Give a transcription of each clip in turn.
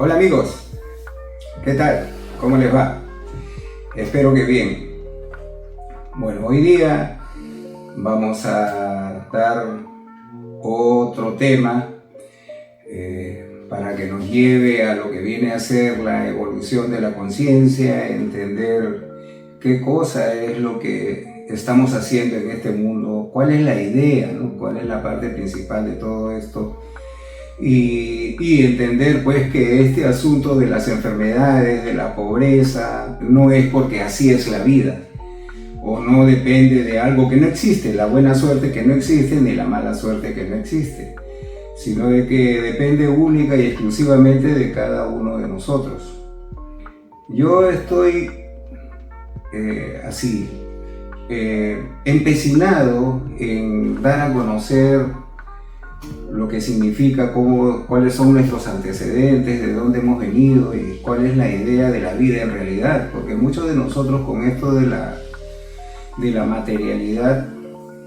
Hola amigos, ¿qué tal? ¿Cómo les va? Espero que bien. Bueno, hoy día vamos a dar otro tema para que nos lleve a lo que viene a ser la evolución de la conciencia, entender qué cosa es lo que estamos haciendo en este mundo, cuál es la idea, ¿no? Cuál es la parte principal de todo esto. Y entender pues que este asunto de las enfermedades, de la pobreza, no es porque así es la vida, o no depende de algo que no existe, la buena suerte que no existe ni la mala suerte que no existe, sino de que depende única y exclusivamente de cada uno de nosotros. Yo estoy empecinado en dar a conocer lo que significa, cuáles son nuestros antecedentes, de dónde hemos venido y cuál es la idea de la vida en realidad, porque muchos de nosotros con esto de la materialidad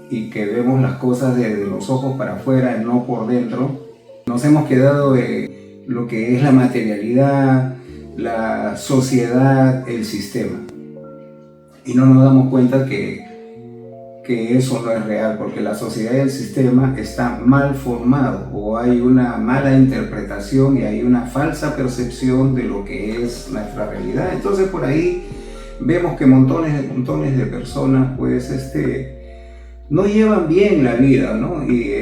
y que vemos las cosas desde los ojos para afuera, no por dentro, nos hemos quedado en lo que es la materialidad, la sociedad, el sistema, y no nos damos cuenta que eso no es real, porque la sociedad y el sistema está mal formado, o hay una mala interpretación y hay una falsa percepción de lo que es nuestra realidad. Entonces por ahí vemos que montones de personas pues no llevan bien la vida, ¿no? Y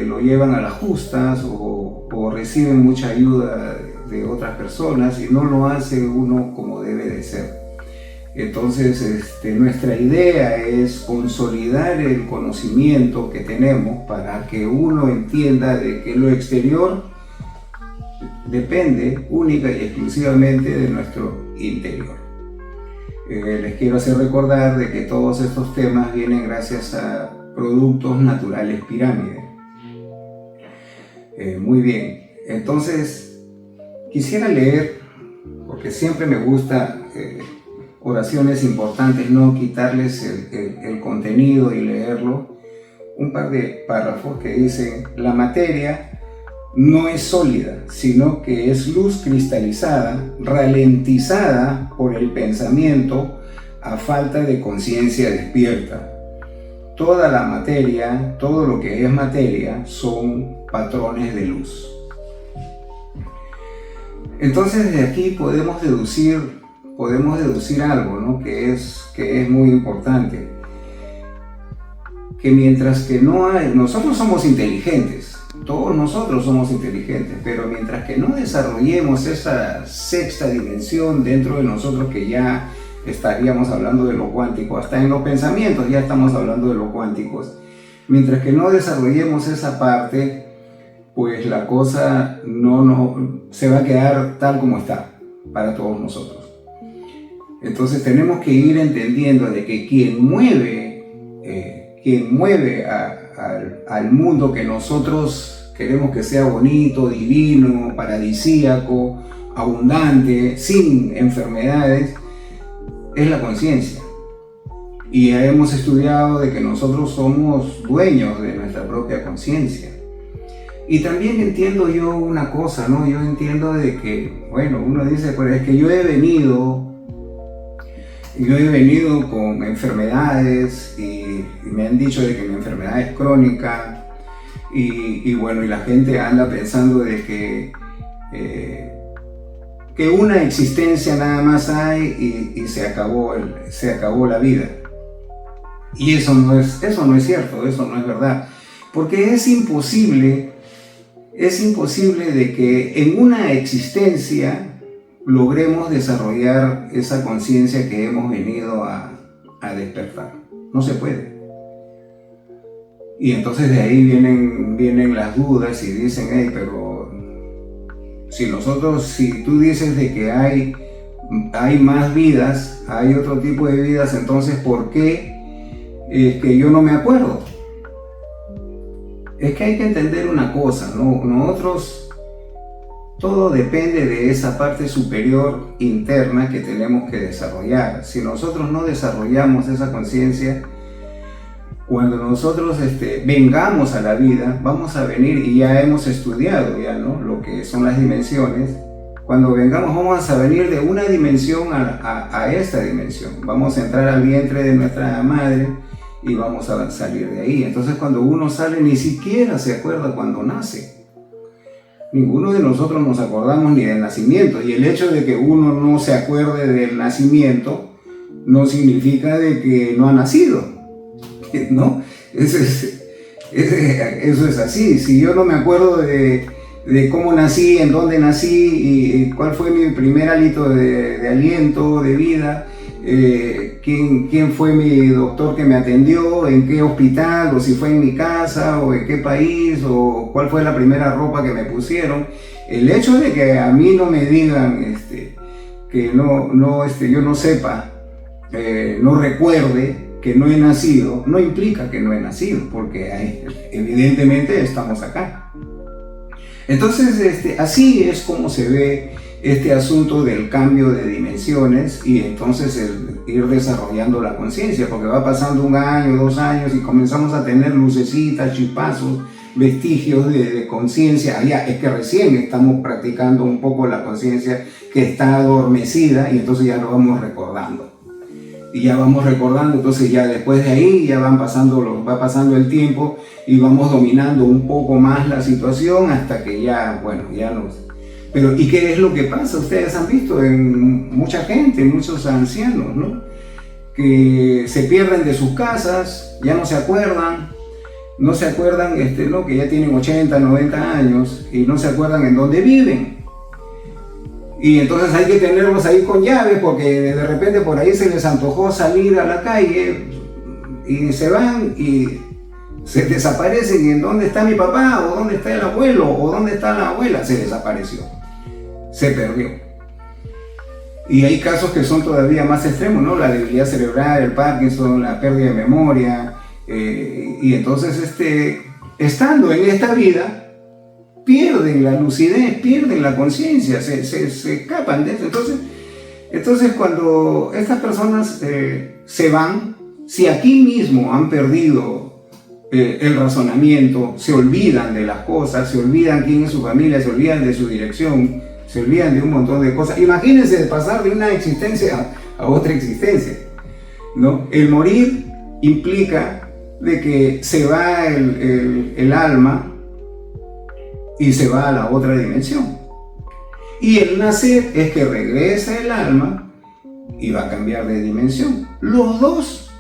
lo llevan a las justas o reciben mucha ayuda de otras personas y no lo hace uno como debe de ser. Entonces nuestra idea es consolidar el conocimiento que tenemos para que uno entienda de que lo exterior depende única y exclusivamente de nuestro interior. Les quiero hacer recordar de que todos estos temas vienen gracias a Productos Naturales Pirámide. Muy bien, entonces quisiera leer, porque siempre me gusta oraciones importantes, no quitarles el contenido y leerlo, un par de párrafos que dicen: la materia no es sólida, sino que es luz cristalizada, ralentizada por el pensamiento a falta de conciencia despierta. Toda la materia, todo lo que es materia, son patrones de luz. Entonces de aquí podemos deducir algo, ¿no? que es muy importante, que mientras que no hay, nosotros somos inteligentes, todos nosotros somos inteligentes, pero mientras que no desarrollemos esa sexta dimensión dentro de nosotros, que ya estaríamos hablando de lo cuántico, hasta en los pensamientos ya estamos hablando de lo cuánticos, mientras que no desarrollemos esa parte, pues la cosa no se va a quedar tal como está para todos nosotros. Entonces tenemos que ir entendiendo de que quien mueve al mundo que nosotros queremos que sea bonito, divino, paradisíaco, abundante, sin enfermedades, es la conciencia. Y ya hemos estudiado de que nosotros somos dueños de nuestra propia conciencia. Y también entiendo yo una cosa, ¿no? Yo entiendo de que, bueno, uno dice, pero es que yo he venido con enfermedades y me han dicho de que mi enfermedad es crónica y bueno, y la gente anda pensando de que una existencia nada más hay y se acabó la vida. Y eso no es cierto, eso no es verdad, porque es imposible de que en una existencia logremos desarrollar esa conciencia que hemos venido a despertar. No se puede. Y entonces de ahí vienen las dudas y dicen: hey, pero si tú dices de que hay más vidas, hay otro tipo de vidas, entonces ¿por qué es que yo no me acuerdo? Es que hay que entender una cosa, ¿no? Nosotros, todo depende de esa parte superior interna que tenemos que desarrollar. Si nosotros no desarrollamos esa conciencia, cuando nosotros vengamos a la vida, vamos a venir, y ya hemos estudiado ya, ¿no?, lo que son las dimensiones, Cuando vengamos vamos a venir de una dimensión a esta dimensión. Vamos a entrar al vientre de nuestra madre y vamos a salir de ahí. Entonces cuando uno sale ni siquiera se acuerda cuando nace. Ninguno de nosotros nos acordamos ni del nacimiento. Y el hecho de que uno no se acuerde del nacimiento no significa de que no ha nacido, ¿no? Eso es así. Si yo no me acuerdo de cómo nací, en dónde nací y cuál fue mi primer hálito de aliento, de vida, quién fue mi doctor que me atendió, en qué hospital, o si fue en mi casa, o en qué país, o cuál fue la primera ropa que me pusieron. El hecho de que a mí no me digan que yo no sepa, no recuerde que no he nacido, no implica que no he nacido, porque evidentemente estamos acá. Entonces, así es como se ve este asunto del cambio de dimensiones y entonces el ir desarrollando la conciencia, porque va pasando 1 año, 2 años y comenzamos a tener lucecitas, chispazos, vestigios de conciencia. Ya es que recién estamos practicando un poco la conciencia que está adormecida y entonces ya lo vamos recordando. Y ya vamos recordando, entonces ya después de ahí ya va pasando el tiempo y vamos dominando un poco más la situación hasta que ya, bueno, ya nos... Pero, ¿y qué es lo que pasa? Ustedes han visto en mucha gente, muchos ancianos, ¿no? Que se pierden de sus casas, ya no se acuerdan, ¿no? Que ya tienen 80, 90 años y no se acuerdan en dónde viven. Y entonces hay que tenerlos ahí con llaves porque de repente por ahí se les antojó salir a la calle y se van y se desaparecen. ¿En dónde está mi papá? ¿O dónde está el abuelo? ¿O dónde está la abuela? Se desapareció, se perdió. Y hay casos que son todavía más extremos, ¿no? La debilidad cerebral, el Parkinson, la pérdida de memoria. Y entonces estando en esta vida, pierden la lucidez, pierden la conciencia, se escapan de eso. Entonces cuando estas personas se van, si aquí mismo han perdido el razonamiento, se olvidan de las cosas, se olvidan quién es su familia, se olvidan de su dirección, se olvidan de un montón de cosas. Imagínense de pasar de una existencia a otra existencia, ¿no? El morir implica de que se va el alma y se va a la otra dimensión. Y el nacer es que regresa el alma y va a cambiar de dimensión. Los dos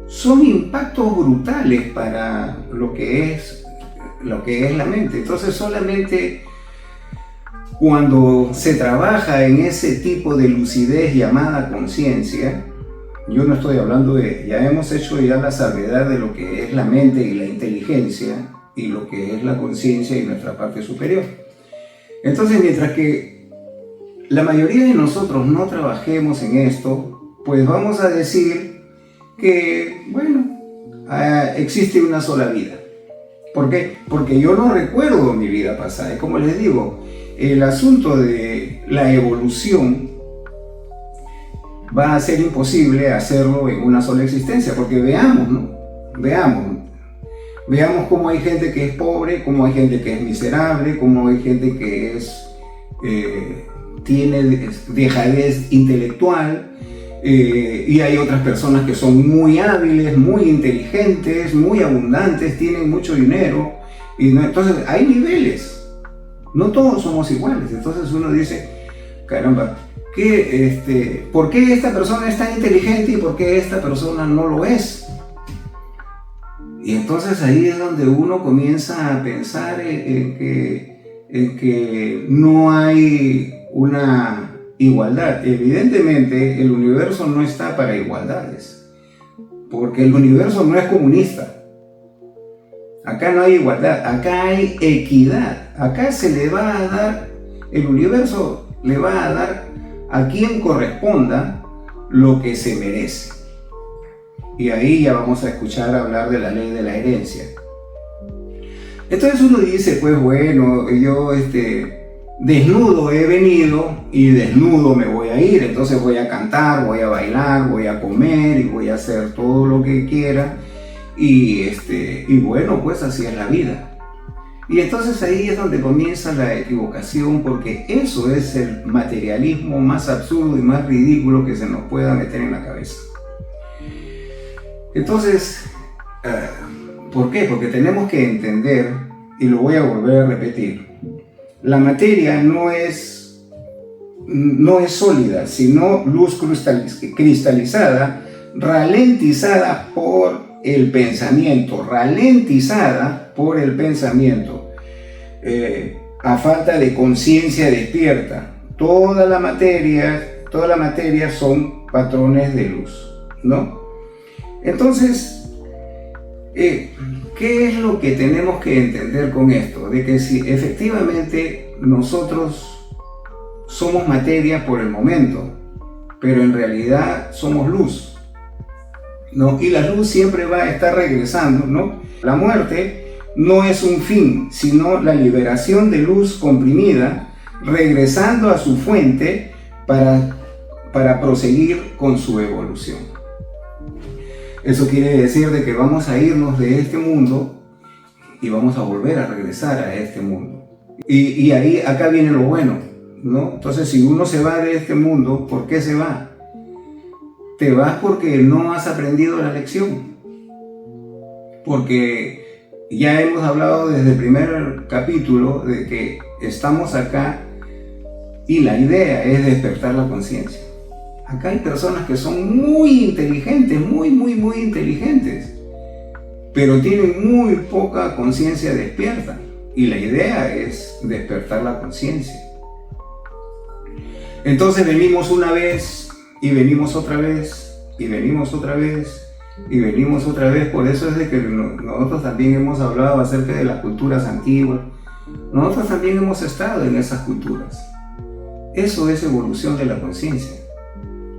son impactos brutales para lo que es la mente. Entonces solamente cuando se trabaja en ese tipo de lucidez llamada conciencia, yo no estoy hablando ya hemos hecho ya la salvedad de lo que es la mente y la inteligencia, y lo que es la conciencia y nuestra parte superior. Entonces, mientras que la mayoría de nosotros no trabajemos en esto, pues vamos a decir que, bueno, existe una sola vida. ¿Por qué? Porque yo no recuerdo mi vida pasada. Y como les digo, el asunto de la evolución va a ser imposible hacerlo en una sola existencia, porque veamos, ¿no? Veamos cómo hay gente que es pobre, cómo hay gente que es miserable, cómo hay gente que tiene dejadez intelectual, y hay otras personas que son muy hábiles, muy inteligentes, muy abundantes, tienen mucho dinero. Entonces hay niveles, no todos somos iguales. Entonces uno dice, caramba, ¿por qué esta persona es tan inteligente y por qué esta persona no lo es? Y entonces ahí es donde uno comienza a pensar en que no hay una igualdad. Evidentemente el universo no está para igualdades, porque el universo no es comunista. Acá no hay igualdad, acá hay equidad. Acá el universo le va a dar a quien corresponda lo que se merece. Y ahí ya vamos a escuchar hablar de la ley de la herencia. Entonces uno dice, pues bueno, yo desnudo he venido y desnudo me voy a ir. Entonces voy a cantar, voy a bailar, voy a comer y voy a hacer todo lo que quiera. Y bueno, pues así es la vida. Y entonces ahí es donde comienza la equivocación, porque eso es el materialismo más absurdo y más ridículo que se nos pueda meter en la cabeza. Entonces, ¿por qué? Porque tenemos que entender, y lo voy a volver a repetir, la materia no es sólida, sino luz cristalizada, ralentizada por el pensamiento, a falta de conciencia despierta. Toda la materia son patrones de luz, ¿no? Entonces, ¿qué es lo que tenemos que entender con esto? De que si efectivamente nosotros somos materia por el momento, pero en realidad somos luz, ¿no? Y la luz siempre va a estar regresando, ¿no? La muerte no es un fin, sino la liberación de luz comprimida, regresando a su fuente para proseguir con su evolución. Eso quiere decir de que vamos a irnos de este mundo y vamos a volver a regresar a este mundo. Y ahí, acá viene lo bueno, ¿no? Entonces, si uno se va de este mundo, ¿por qué se va? Te vas porque no has aprendido la lección. Porque ya hemos hablado desde el primer capítulo de que estamos acá y la idea es despertar la conciencia. Acá hay personas que son muy inteligentes, muy inteligentes, pero tienen muy poca conciencia despierta. Y la idea es despertar la conciencia. Entonces venimos una vez y venimos otra vez y venimos otra vez y venimos otra vez. Por eso es de que nosotros también hemos hablado acerca de las culturas antiguas. Nosotros también hemos estado en esas culturas. Eso es evolución de la conciencia.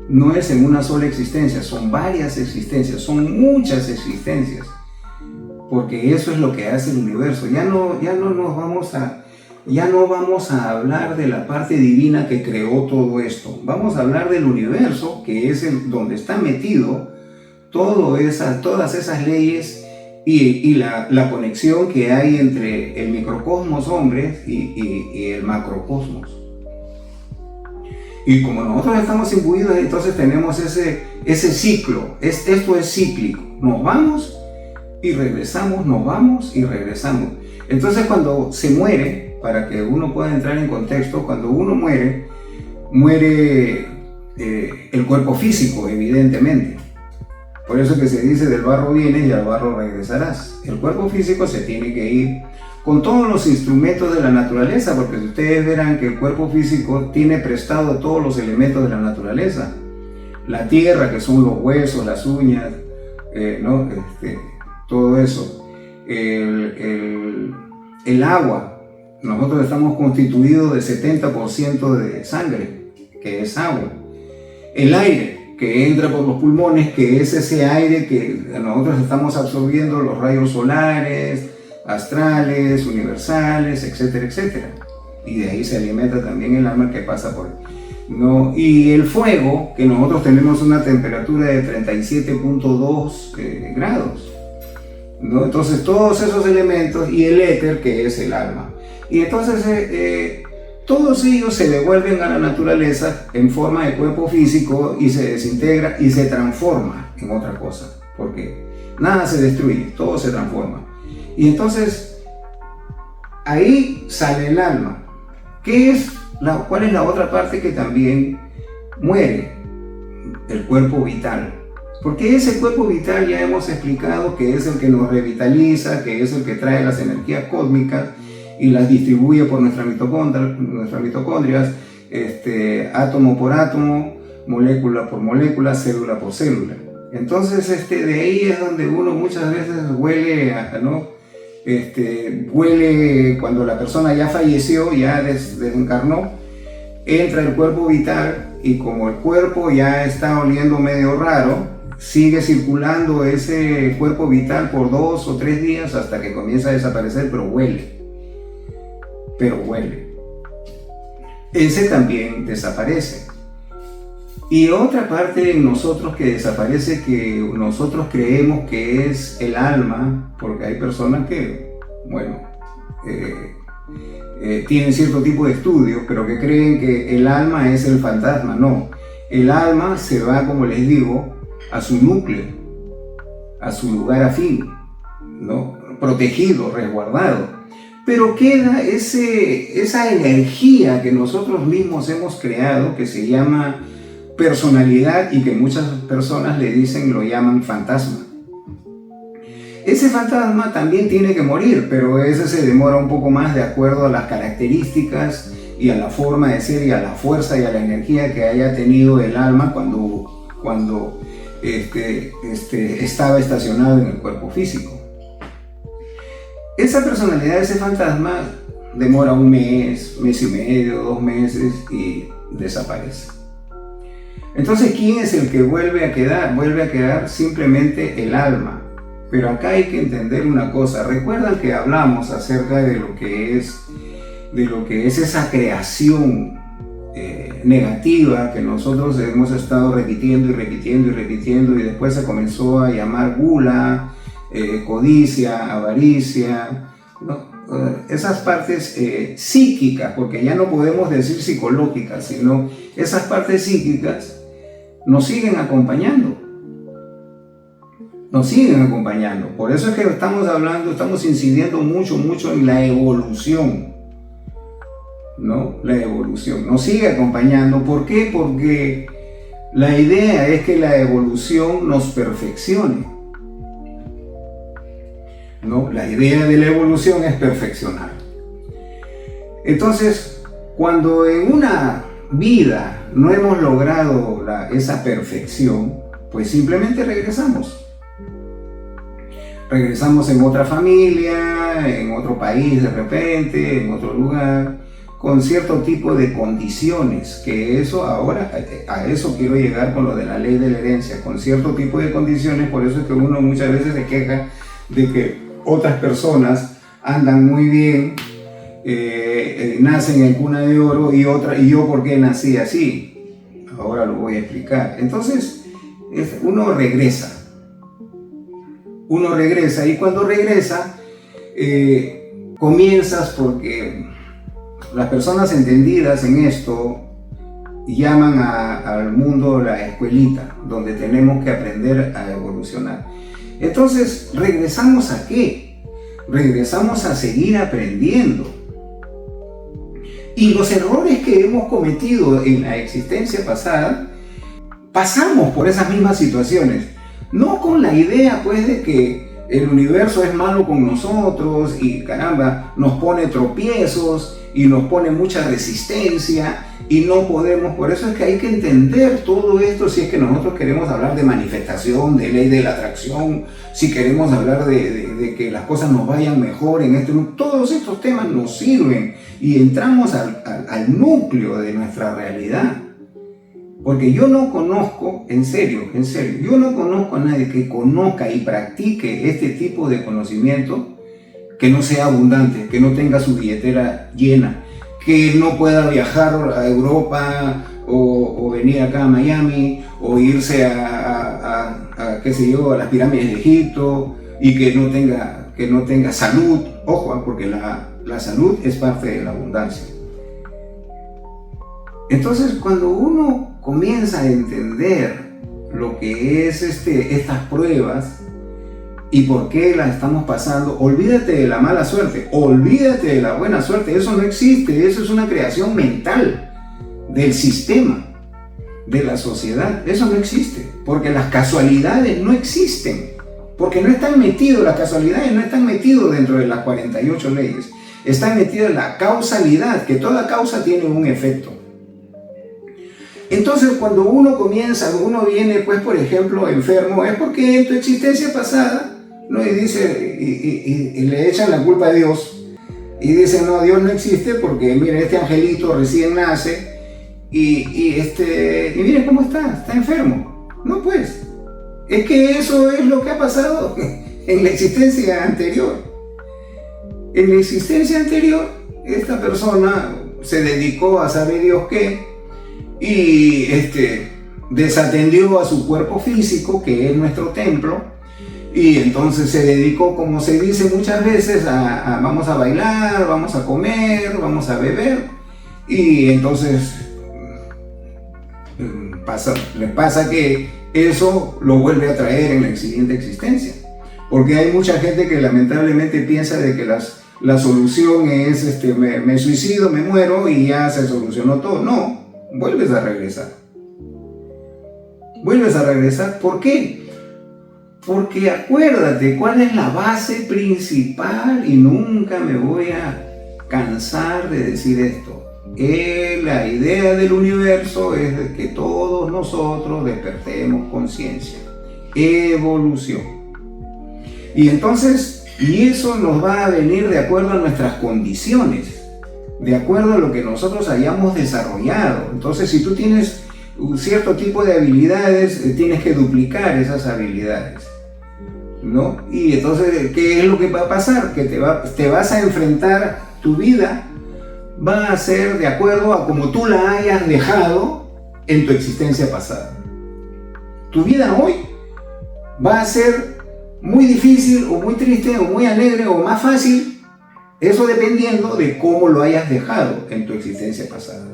No es en una sola existencia, son varias existencias, son muchas existencias. Porque eso es lo que hace el universo. Ya no vamos a hablar de la parte divina que creó todo esto. Vamos a hablar del universo, que es donde está metido todas esas leyes y la conexión que hay entre el microcosmos hombre y el macrocosmos. Y como nosotros estamos imbuidos, entonces tenemos ese ciclo. Esto es cíclico. Nos vamos y regresamos, nos vamos y regresamos. Entonces cuando se muere, para que uno pueda entrar en contexto, cuando uno muere el cuerpo físico, evidentemente. Por eso que se dice, del barro vienes y al barro regresarás. El cuerpo físico se tiene que ir con todos los instrumentos de la naturaleza, porque ustedes verán que el cuerpo físico tiene prestado todos los elementos de la naturaleza. La tierra, que son los huesos, las uñas, ¿no? Todo eso. El agua. Nosotros estamos constituidos de 70% de sangre, que es agua. El aire, que entra por los pulmones, que es ese aire que nosotros estamos absorbiendo los rayos solares, astrales, universales, etcétera, etcétera. Y de ahí se alimenta también el alma que pasa por él, ¿no? Y el fuego, que nosotros tenemos una temperatura de 37.2 grados, ¿no? Entonces todos esos elementos, y el éter, que es el alma. Y entonces todos ellos se devuelven a la naturaleza en forma de cuerpo físico y se desintegra y se transforma en otra cosa, porque nada se destruye, todo se transforma. Y entonces ahí sale el alma. ¿Cuál es la otra parte que también muere? El cuerpo vital. Porque ese cuerpo vital ya hemos explicado que es el que nos revitaliza, que es el que trae las energías cósmicas y las distribuye por nuestras mitocondrias, átomo por átomo, molécula por molécula, célula por célula. Entonces de ahí es donde uno muchas veces huele, ¿no? Huele cuando la persona ya falleció, ya desencarnó, entra el cuerpo vital y como el cuerpo ya está oliendo medio raro, sigue circulando ese cuerpo vital por 2 o 3 días hasta que comienza a desaparecer, pero huele. Ese también desaparece. Y otra parte en nosotros que desaparece, que nosotros creemos que es el alma, porque hay personas que, bueno, tienen cierto tipo de estudios, pero que creen que el alma es el fantasma. No, el alma se va, como les digo, a su núcleo, a su lugar afín, ¿no? Protegido, resguardado. Pero queda esa energía que nosotros mismos hemos creado, que se llama personalidad y que muchas personas lo llaman fantasma. Ese fantasma también tiene que morir, pero ese se demora un poco más de acuerdo a las características y a la forma de ser y a la fuerza y a la energía que haya tenido el alma cuando estaba estacionado en el cuerpo físico. Esa personalidad, ese fantasma, demora un mes, mes y medio, 2 meses y desaparece. Entonces, ¿quién es el que vuelve a quedar? Vuelve a quedar simplemente el alma. Pero acá hay que entender una cosa. ¿Recuerdan que hablamos acerca de lo que es esa creación negativa que nosotros hemos estado repitiendo y después se comenzó a llamar gula, codicia, avaricia, ¿no? Esas partes psíquicas, porque ya no podemos decir psicológicas, sino esas partes psíquicas nos siguen acompañando. Por eso es que estamos incidiendo mucho en la evolución, ¿no? La evolución nos sigue acompañando. ¿Por qué? Porque la idea es que la evolución nos perfeccione, ¿no? La idea de la evolución es perfeccionar. Entonces, cuando en una vida no hemos logrado esa perfección, pues simplemente regresamos en otra familia, en otro país de repente, en otro lugar, con cierto tipo de condiciones, que eso ahora, a eso quiero llegar con lo de la ley de la herencia, con cierto tipo de condiciones. Por eso es que uno muchas veces se queja de que otras personas andan muy bien, nacen en cuna de oro y yo ¿por qué nací así? Ahora lo voy a explicar. Entonces, uno regresa y cuando regresa comienzas, porque las personas entendidas en esto llaman al mundo la escuelita, donde tenemos que aprender a evolucionar. Entonces, ¿regresamos a qué? Regresamos a seguir aprendiendo. Y los errores que hemos cometido en la existencia pasada, pasamos por esas mismas situaciones. No con la idea, pues, de que el universo es malo con nosotros y caramba, nos pone tropiezos y nos pone mucha resistencia y no podemos. Por eso es que hay que entender todo esto si es que nosotros queremos hablar de manifestación, de ley de la atracción, si queremos hablar de que las cosas nos vayan mejor en este mundo. Todos estos temas nos sirven y entramos al núcleo de nuestra realidad. Porque yo no conozco, en serio, yo no conozco a nadie que conozca y practique este tipo de conocimiento que no sea abundante, que no tenga su billetera llena, que no pueda viajar a Europa o venir acá a Miami o irse qué sé yo, a las pirámides de Egipto y que no tenga salud. Ojo, porque la salud es parte de la abundancia. Entonces, cuando uno comienza a entender lo que es estas pruebas y por qué las estamos pasando, olvídate de la mala suerte, olvídate de la buena suerte. Eso no existe, eso es una creación mental del sistema, de la sociedad. Eso no existe, porque las casualidades no existen, porque no están metidos, las casualidades no están metidos dentro de las 48 leyes, están metidos en la causalidad, que toda causa tiene un efecto. Entonces, cuando uno viene, pues, por ejemplo, enfermo, es porque en tu existencia pasada, ¿no? Y dice, y le echan la culpa a Dios, y dicen, no, Dios no existe porque, miren, este angelito recién nace, y miren cómo está enfermo. No, pues, es que eso es lo que ha pasado en la existencia anterior. En la existencia anterior, esta persona se dedicó a saber Dios qué, y desatendió a su cuerpo físico, que es nuestro templo, Y entonces se dedicó, como se dice muchas veces, vamos a bailar, vamos a comer, vamos a beber. Y entonces le pasa que eso lo vuelve a traer en la siguiente existencia. Porque hay mucha gente que lamentablemente piensa de que la solución es me suicido, me muero y ya se solucionó todo. No, vuelves a regresar. Vuelves a regresar. ¿Por qué? Porque acuérdate cuál es la base principal, y nunca me voy a cansar de decir esto. La idea del universo es de que todos nosotros despertemos conciencia, evolución. Y entonces, y eso nos va a venir de acuerdo a nuestras condiciones, de acuerdo a lo que nosotros hayamos desarrollado. Entonces, si tú tienes un cierto tipo de habilidades, tienes que duplicar esas habilidades, ¿no? Y entonces, ¿qué es lo que va a pasar? Que te vas a enfrentar, tu vida va a ser de acuerdo a como tú la hayas dejado en tu existencia pasada. Tu vida hoy va a ser muy difícil o muy triste o muy alegre o más fácil, eso dependiendo de cómo lo hayas dejado en tu existencia pasada.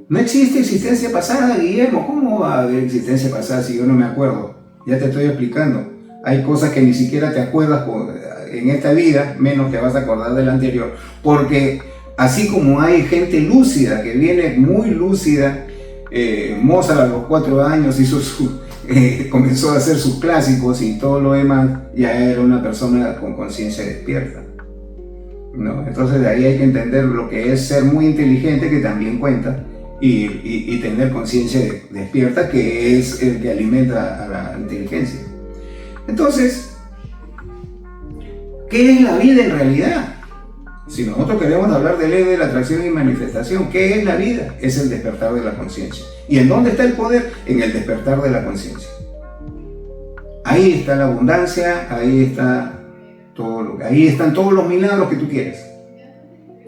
No existe existencia pasada, Guillermo. ¿Cómo va a haber existencia pasada si yo no me acuerdo? Ya te estoy explicando. Hay cosas que ni siquiera te acuerdas en esta vida, menos te vas a acordar de la anterior. Porque así como hay gente lúcida, que viene muy lúcida, Mozart a los 4 años comenzó a hacer sus clásicos y todo lo demás, ya era una persona con conciencia despierta, ¿no? Entonces de ahí hay que entender lo que es ser muy inteligente, que también cuenta, y tener conciencia despierta, que es el que alimenta a la inteligencia. Entonces, ¿qué es la vida en realidad? Si nosotros queremos hablar de ley de la atracción y manifestación, ¿qué es la vida? Es el despertar de la conciencia. ¿Y en dónde está el poder? En el despertar de la conciencia. Ahí está la abundancia, ahí está ahí están todos los milagros que tú quieres,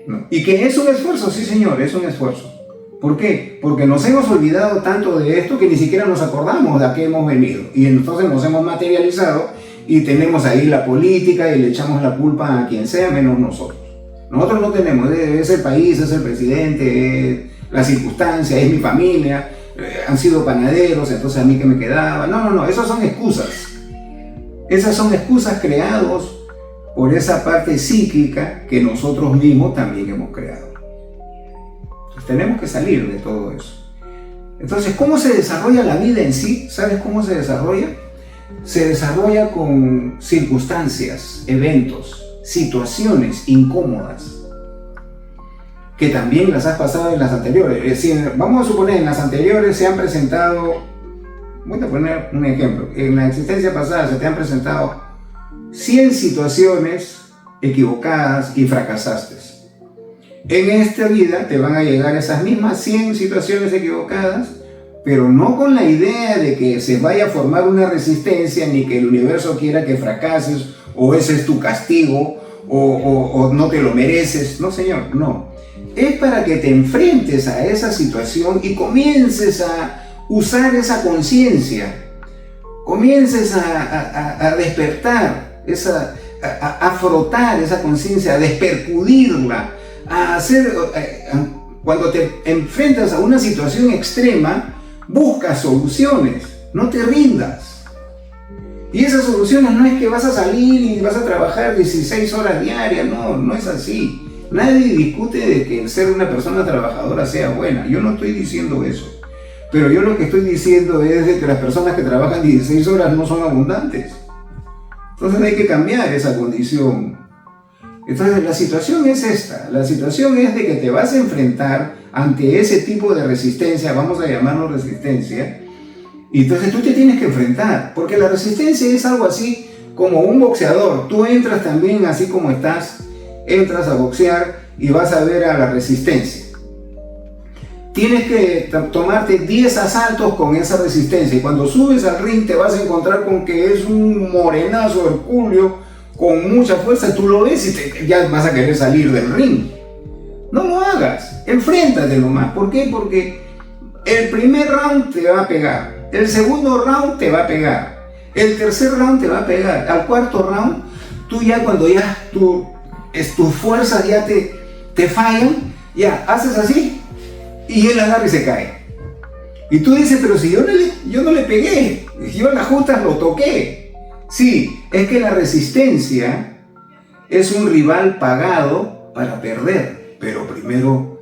¿no? Y que es un esfuerzo, sí señor, es un esfuerzo. ¿Por qué? Porque nos hemos olvidado tanto de esto que ni siquiera nos acordamos de a qué hemos venido. Y entonces nos hemos materializado y tenemos ahí la política y le echamos la culpa a quien sea menos nosotros. Nosotros no tenemos, es el país, es el presidente, es la circunstancia, es mi familia, han sido panaderos, entonces a mí que me quedaba. No, esas son excusas. Esas son excusas creadas por esa parte psíquica que nosotros mismos también hemos creado. Entonces tenemos que salir de todo eso. Entonces, ¿cómo se desarrolla la vida en sí? ¿Sabes cómo se desarrolla? Se desarrolla con circunstancias, eventos, situaciones incómodas, que también las has pasado en las anteriores. Es decir, vamos a suponer, en las anteriores se han presentado, voy a poner un ejemplo, en la existencia pasada se te han presentado 100 situaciones equivocadas y fracasaste. En esta vida te van a llegar esas mismas 100 situaciones equivocadas, pero no con la idea de que se vaya a formar una resistencia, ni que el universo quiera que fracases, o ese es tu castigo, o no te lo mereces. No, señor, no. Es para que te enfrentes a esa situación y comiences a usar esa conciencia, comiences a despertar, a frotar esa conciencia, a despercudirla, a hacer, cuando te enfrentas a una situación extrema, busca soluciones, no te rindas. Y esas soluciones no es que vas a salir y vas a trabajar 16 horas diarias, no es así. Nadie discute de que el ser una persona trabajadora sea buena, yo no estoy diciendo eso. Pero yo lo que estoy diciendo es de que las personas que trabajan 16 horas no son abundantes. Entonces hay que cambiar esa condición. Entonces la situación es esta, la situación es de que te vas a enfrentar ante ese tipo de resistencia, vamos a llamarlo resistencia, y entonces tú te tienes que enfrentar, porque la resistencia es algo así como un boxeador. Tú entras también así como estás, entras a boxear y vas a ver a la resistencia. Tienes que tomarte 10 asaltos con esa resistencia, y cuando subes al ring te vas a encontrar con que es un morenazo hercúleo con mucha fuerza. Tú lo ves y ya vas a querer salir del ring. No lo hagas, enfréntate nomás. ¿Por qué? Porque el primer round te va a pegar, el segundo round te va a pegar, El tercer round te va a pegar. Al cuarto round, tú ya cuando ya tus fuerzas ya te fallan, ya haces así y él agarra y se cae. Y tú dices, pero si yo no le pegué, yo en las justas lo toqué. Sí, es que la resistencia es un rival pagado para perder, pero primero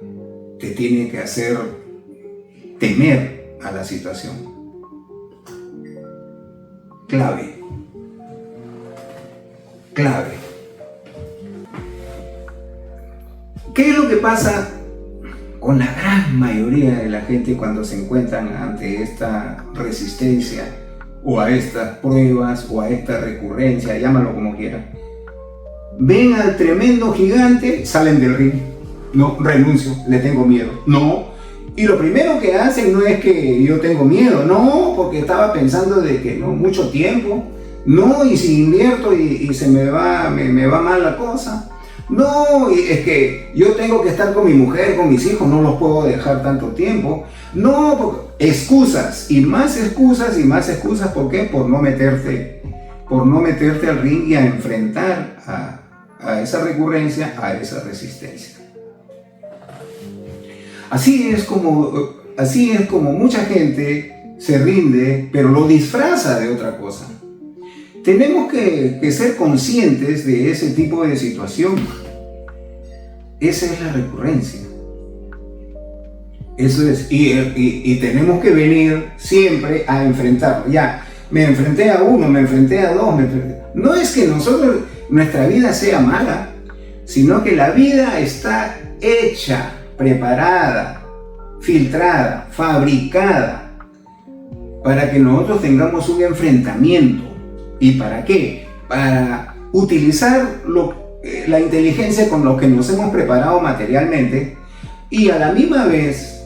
te tiene que hacer temer a la situación. Clave. ¿Qué es lo que pasa con la gran mayoría de la gente cuando se encuentran ante esta resistencia o a estas pruebas o a esta recurrencia, llámalo como quieran? Ven al tremendo gigante, salen del ring. No, renuncio, le tengo miedo. No. Y lo primero que hacen no es que yo tengo miedo, no, porque estaba pensando de que no, mucho tiempo, no, y si invierto y se me va mal la cosa, no, y es que yo tengo que estar con mi mujer, con mis hijos, no los puedo dejar tanto tiempo, no, excusas, y más excusas, ¿por qué? Por no meterte al ring y a enfrentar a esa recurrencia, a esa resistencia. Así es como mucha gente se rinde, pero lo disfraza de otra cosa. Tenemos que ser conscientes de ese tipo de situación. Esa es la recurrencia. Eso es, y tenemos que venir siempre a enfrentarlo. Ya, me enfrenté a uno, me enfrenté a dos, no es que nuestra vida sea mala, sino que la vida está hecha, preparada, filtrada, fabricada para que nosotros tengamos un enfrentamiento. ¿Y para qué? Para utilizar la inteligencia con lo que nos hemos preparado materialmente y a la misma vez,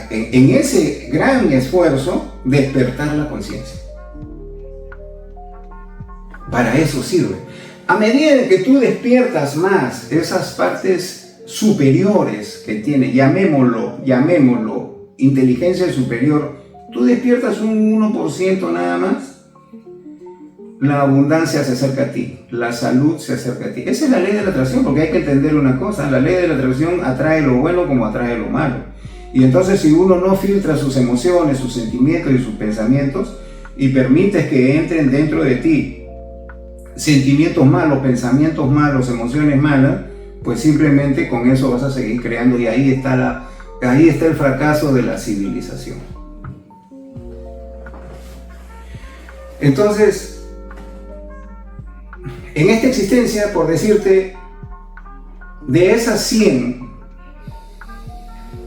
en ese gran esfuerzo, despertar la conciencia. Para eso sirve. A medida que tú despiertas más esas partes superiores que tiene, llamémoslo, inteligencia superior, tú despiertas un 1% nada más, la abundancia se acerca a ti, la salud se acerca a ti. Esa es la ley de la atracción, porque hay que entender una cosa, la ley de la atracción atrae lo bueno como atrae lo malo. Y entonces si uno no filtra sus emociones, sus sentimientos y sus pensamientos y permites que entren dentro de ti sentimientos malos, pensamientos malos, emociones malas, pues simplemente con eso vas a seguir creando, y ahí está el fracaso de la civilización. Entonces, en esta existencia, por decirte, de esas 100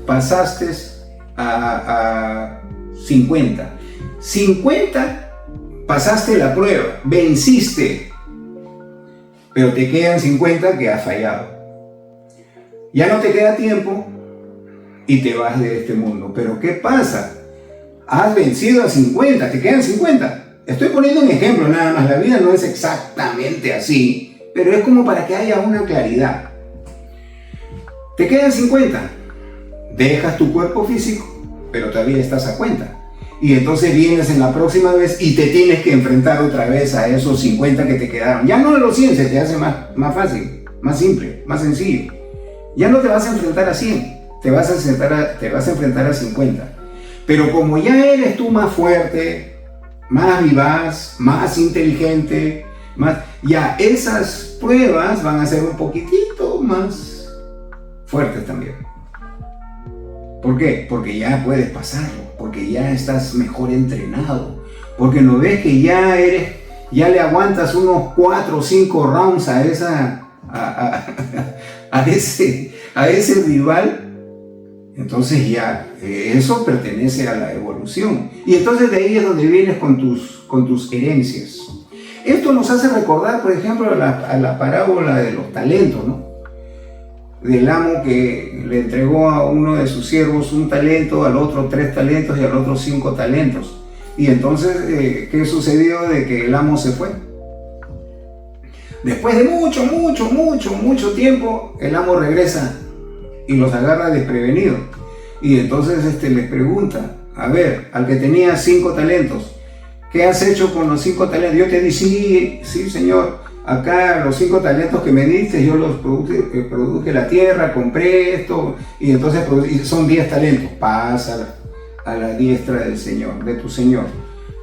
pasaste a 50 pasaste la prueba, venciste, pero te quedan 50 que has fallado. Ya no te queda tiempo y te vas de este mundo. Pero ¿qué pasa? Has vencido a 50, te quedan 50. Estoy poniendo un ejemplo nada más, la vida no es exactamente así, pero es como para que haya una claridad. Te quedan 50, dejas tu cuerpo físico, pero todavía estás a cuenta. Y entonces vienes en la próxima vez y te tienes que enfrentar otra vez a esos 50 que te quedaron. Ya no los 100, se te hace más fácil, más simple, más sencillo. Ya no te vas a enfrentar a 100, te vas a enfrentar a 50. Pero como ya eres tú más fuerte, más vivaz, más inteligente, ya esas pruebas van a ser un poquitito más fuertes también. ¿Por qué? Porque ya puedes pasarlo, porque ya estás mejor entrenado, porque no ves que ya le aguantas unos 4 o 5 rounds a ese rival. Entonces ya eso pertenece a la evolución, y entonces de ahí es donde vienes con tus herencias. Esto nos hace recordar, por ejemplo, a la parábola de los talentos, ¿no? Del amo que le entregó a uno de sus siervos un talento, al otro 3 talentos y al otro 5 talentos. Y entonces, ¿qué sucedió? De que el amo se fue. Después de mucho tiempo, el amo regresa y los agarra desprevenidos. Y entonces les pregunta, a ver, al que tenía 5 talentos, ¿Qué has hecho con los 5 talentos? Yo te dije, sí, Señor, acá los 5 talentos que me diste, yo los produje la tierra, compré esto, y entonces son 10 talentos. Pasa a la diestra del Señor, de tu Señor.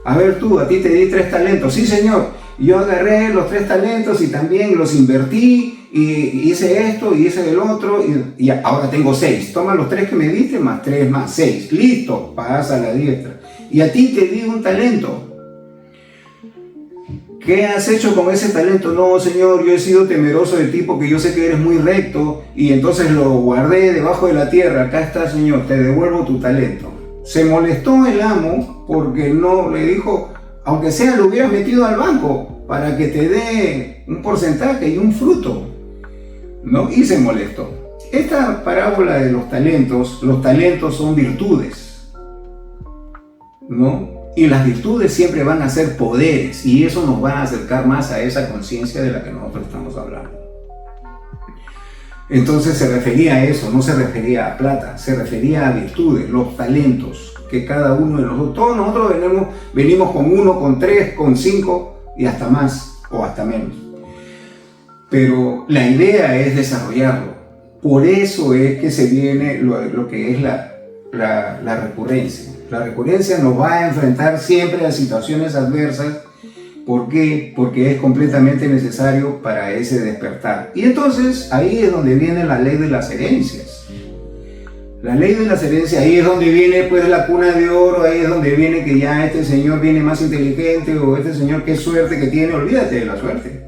A ver tú, a ti te di 3 talentos. Sí, Señor, yo agarré los 3 talentos y también los invertí, y hice esto, y hice el otro, y ahora tengo 6. Toma los 3 que me diste, más 3, más 6. Listo, pasa a la diestra. Y a ti te di un talento. ¿Qué has hecho con ese talento? No, Señor, yo he sido temeroso de ti porque yo sé que eres muy recto y entonces lo guardé debajo de la tierra. Acá está, Señor, te devuelvo tu talento. Se molestó el amo porque no le dijo, aunque sea lo hubieras metido al banco para que te dé un porcentaje y un fruto, ¿no? Y se molestó. Esta parábola de los talentos son virtudes, ¿no? Y las virtudes siempre van a ser poderes y eso nos va a acercar más a esa conciencia de la que nosotros estamos hablando. Entonces se refería a eso, no se refería a plata, se refería a virtudes, los talentos que cada uno de nosotros, todos nosotros venimos con 1, con 3, con 5 y hasta más o hasta menos. Pero la idea es desarrollarlo. Por eso es que se viene lo que es la recurrencia. La recurrencia nos va a enfrentar siempre a situaciones adversas. ¿Por qué? Porque es completamente necesario para ese despertar. Y entonces ahí es donde viene la ley de las herencias. La ley de las herencias, ahí es donde viene pues la cuna de oro, ahí es donde viene que ya este señor viene más inteligente o este señor qué suerte que tiene. Olvídate de la suerte.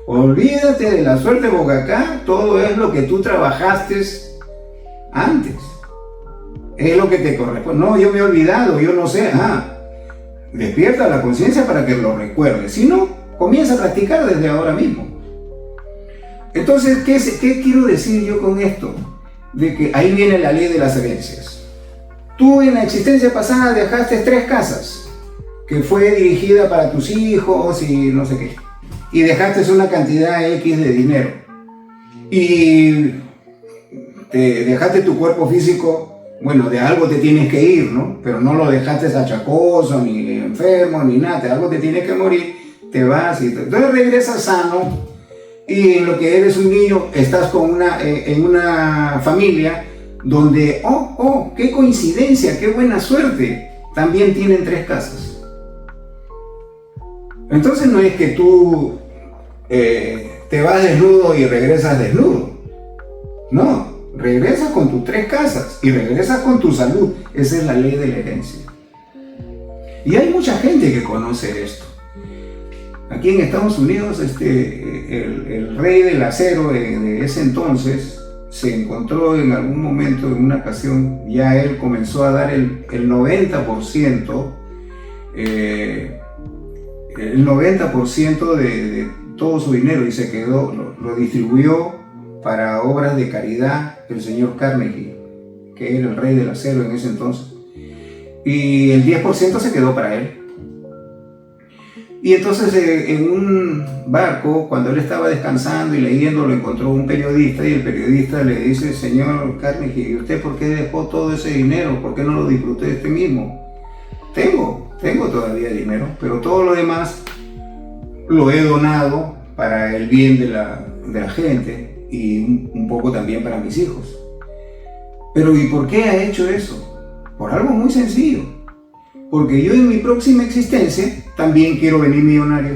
Olvídate de la suerte porque acá todo es lo que tú trabajaste antes. Es lo que te corresponde. No, yo me he olvidado, yo no sé. Despierta la conciencia para que lo recuerdes. Si no, comienza a practicar desde ahora mismo. Entonces, ¿qué quiero decir yo con esto? De que ahí viene la ley de las herencias. Tú en la existencia pasada dejaste 3 casas que fue dirigida para tus hijos y no sé qué. Y dejaste una cantidad X de dinero. Y te dejaste tu cuerpo físico. Bueno, de algo te tienes que ir, ¿no? Pero no lo dejaste achacoso, ni enfermo, ni nada. De algo te tienes que morir, te vas y entonces regresas sano. Y en lo que eres un niño, estás en una familia donde, qué coincidencia, qué buena suerte. También tienen 3 casas. Entonces no es que tú te vas desnudo y regresas desnudo. No. Regresas con tus 3 casas y regresas con tu salud. Esa es la ley de la herencia. Y hay mucha gente que conoce esto. Aquí en Estados Unidos, el rey del acero de ese entonces se encontró en algún momento, en una ocasión, ya él comenzó a dar el 90%, el 90% de todo su dinero y se quedó, lo distribuyó para obras de caridad, el señor Carnegie, que era el rey del acero en ese entonces, y el 10% se quedó para él. Y entonces en un barco, cuando él estaba descansando y leyendo, lo encontró un periodista y el periodista le dice: señor Carnegie, ¿y usted por qué dejó todo ese dinero? ¿Por qué no lo disfrutó de usted mismo? Tengo todavía dinero, pero todo lo demás lo he donado para el bien de la gente y un poco también para mis hijos. Pero ¿y por qué ha hecho eso? Por algo muy sencillo. Porque yo en mi próxima existencia también quiero venir millonario.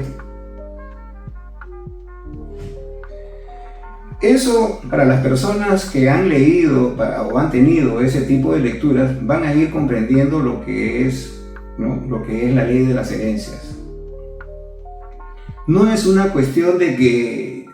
Eso, para las personas que han leído o han tenido ese tipo de lecturas, van a ir comprendiendo lo que es, ¿no? Lo que es la ley de las herencias. No es una cuestión de que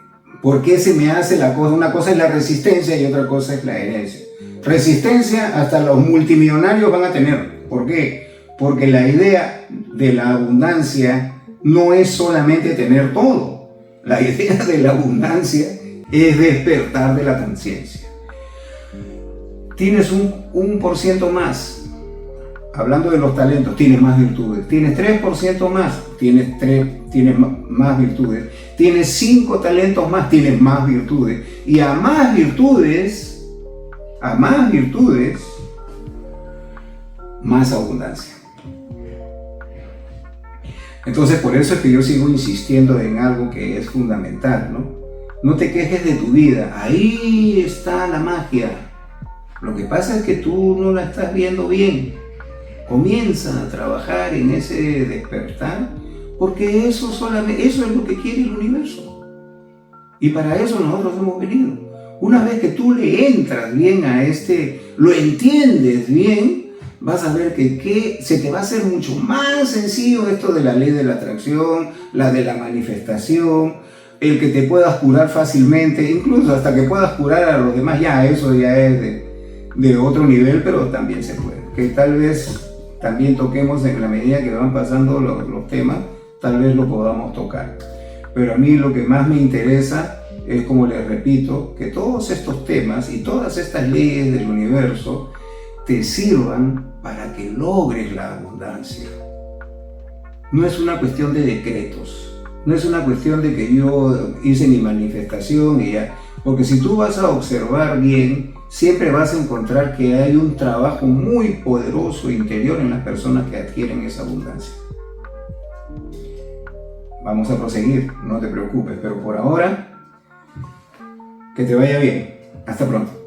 ¿por qué se me hace la cosa? Una cosa es la resistencia y otra cosa es la herencia. Resistencia hasta los multimillonarios van a tener. ¿Por qué? Porque la idea de la abundancia no es solamente tener todo. La idea de la abundancia es despertar de la conciencia. Tienes un 1% más. Hablando de los talentos, tienes más virtudes. Tienes 3% más, tienes más virtudes. Tienes 5 talentos más, tienes más virtudes. Y a más virtudes, más abundancia. Entonces, por eso es que yo sigo insistiendo en algo que es fundamental, ¿no? No te quejes de tu vida, ahí está la magia. Lo que pasa es que tú no la estás viendo bien. Comienza a trabajar en ese despertar, porque eso es lo que quiere el universo. Y para eso nosotros hemos venido. Una vez que tú le entras bien a lo entiendes bien, vas a ver que se te va a hacer mucho más sencillo esto de la ley de la atracción, la de la manifestación, el que te puedas curar fácilmente, incluso hasta que puedas curar a los demás, ya eso ya es de otro nivel, pero también se puede. Que tal vez también toquemos en la medida que van pasando los temas, tal vez lo podamos tocar. Pero a mí lo que más me interesa es, como les repito, que todos estos temas y todas estas leyes del universo te sirvan para que logres la abundancia. No es una cuestión de decretos, no es una cuestión de que yo hice mi manifestación y ya, porque si tú vas a observar bien, siempre vas a encontrar que hay un trabajo muy poderoso interior en las personas que adquieren esa abundancia. Vamos a proseguir, no te preocupes, pero por ahora, que te vaya bien. Hasta pronto.